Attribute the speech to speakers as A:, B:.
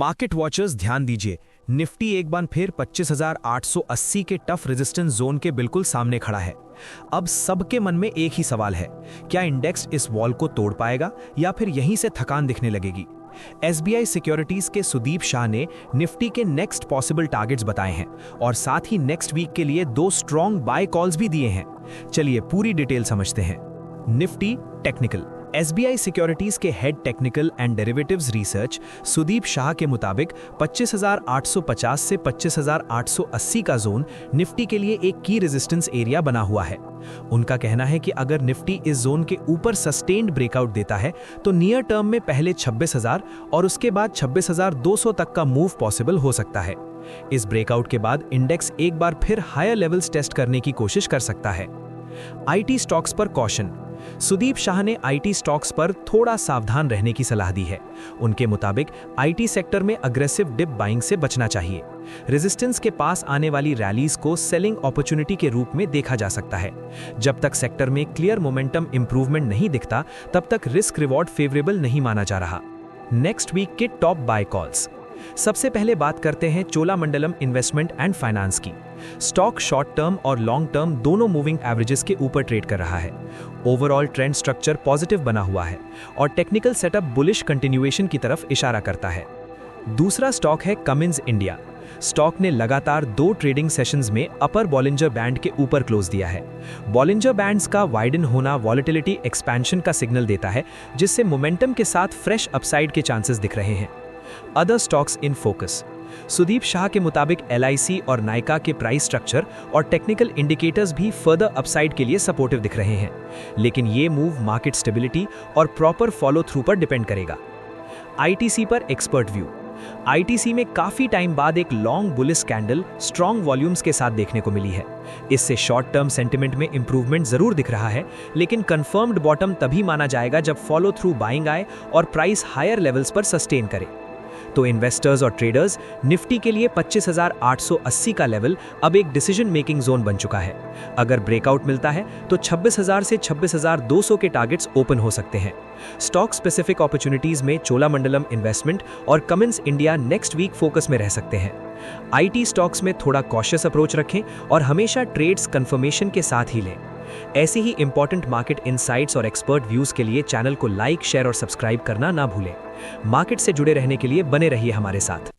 A: Market watchers ध्यान दीजिए, Nifty एक बार फिर 25,880 के टफ रेजिस्टेंस जोन के बिल्कुल सामने खड़ा है। अब सबके मन में एक ही सवाल है, क्या इंडेक्स इस वॉल को तोड़ पाएगा या फिर यहीं से थकान दिखने लगेगी। एसबीआई सिक्योरिटीज के सुदीप शाह ने निफ्टी के नेक्स्ट पॉसिबल टारगेट्स बताए हैं और साथ ही नेक्स्ट वीक के लिए 2 स्ट्रॉन्ग बाय कॉल्स भी दिए हैं। चलिए पूरी डिटेल समझते हैं। Nifty technical. एसबीआई सिक्योरिटीज के head technical and derivatives research Sudeep Shah के मुताबिक 25,850 से 25,880 का जोन निफ्टी के लिए एक की रेजिस्टेंस एरिया बना हुआ है। उनका कहना है कि अगर निफ्टी इस जोन के ऊपर सस्टेन्ड ब्रेकआउट देता है तो नियर टर्म में पहले 26,000 और उसके बाद 26,200 तक का मूव पॉसिबल हो सकता है। इस ब्रेकआउट के बाद इंडेक्स एक बार फिर हायर लेवल्स टेस्ट करने की कोशिश कर सकता है। आईटी स्टॉक्स पर कॉशन। सुदीप शाह ने आईटी स्टॉक्स पर थोड़ा सावधान रहने की सलाह दी है। उनके मुताबिक आईटी सेक्टर में अग्रेसिव डिप बाइंग से बचना चाहिए। रेजिस्टेंस के पास आने वाली रैलीज को सेलिंग अपॉर्चुनिटी के रूप में देखा जा सकता है। जब तक सेक्टर में क्लियर मोमेंटम इंप्रूवमेंट नहीं दिखता, तब तक रिस्क रिवॉर्ड फेवरेबल नहीं माना जा रहा। नेक्स्ट वीक के टॉप बाय कॉल्स। सबसे पहले बात करते हैं चोलामंडलम इन्वेस्टमेंट एंड फाइनेंस की। स्टॉक शॉर्ट टर्म और लॉन्ग टर्म दोनों मूविंग एवरेजेस के ऊपर ट्रेड कर रहा है। ओवरऑल ट्रेंड स्ट्रक्चर पॉजिटिव बना हुआ है और टेक्निकल सेटअप बुलिश कंटिन्यूएशन की तरफ इशारा करता है। दूसरा स्टॉक है कमिंस इंडिया। स्टॉक ने लगातार 2 ट्रेडिंग सेशंस में अपर बॉलिंजर बैंड के ऊपर क्लोज दिया है। बॉलिंजर बैंड्स का वाइडन होना वॉलेटिलिटी एक्सपेंशन का सिग्नल देता है, जिससे मोमेंटम के साथ फ्रेश अपसाइड के चांसेस दिख रहे हैं। Other stocks in focus. Sudeep Shah के मुताबिक एलआईसी और नायका के प्राइस स्ट्रक्चर और टेक्निकल इंडिकेटर्स भी फर्दर अपसाइड के लिए सपोर्टिव दिख रहे हैं, लेकिन ये मूव मार्केट स्टेबिलिटी और प्रॉपर फॉलो थ्रू पर डिपेंड करेगा। आईटीसी पर एक्सपर्ट व्यू। आईटीसी में काफी टाइम बाद एक long bullish candle strong volumes के साथ देखने को मिली है। इससे शॉर्ट टर्म सेंटिमेंट में इंप्रूवमेंट जरूर दिख रहा है, लेकिन कंफर्म्ड बॉटम तभी माना जाएगा जब फॉलो थ्रू बाइंग आए और प्राइस हायर लेवल्स पर सस्टेन करे। तो इन्वेस्टर्स और ट्रेडर्स, निफ्टी के लिए 25,880 का लेवल अब एक डिसीजन मेकिंग जोन बन चुका है। अगर ब्रेकआउट मिलता है तो 26,000 से 26,200 के टारगेट्स ओपन हो सकते हैं। स्टॉक स्पेसिफिक अपॉर्चुनिटीज में चोलामंडलम इन्वेस्टमेंट और Cummins India next week focus में रह सकते हैं। आईटी स्टॉक्स में थोड़ा कॉशियस अप्रोच रखें और हमेशा ट्रेड्स कंफर्मेशन के साथ ही लें। ऐसी ही इंपॉर्टेंट मार्केट इनसाइट्स और एक्सपर्ट व्यूज के लिए चैनल को लाइक, शेयर और सब्सक्राइब करना ना भूलें। मार्केट से जुड़े रहने के लिए बने रहिए हमारे साथ।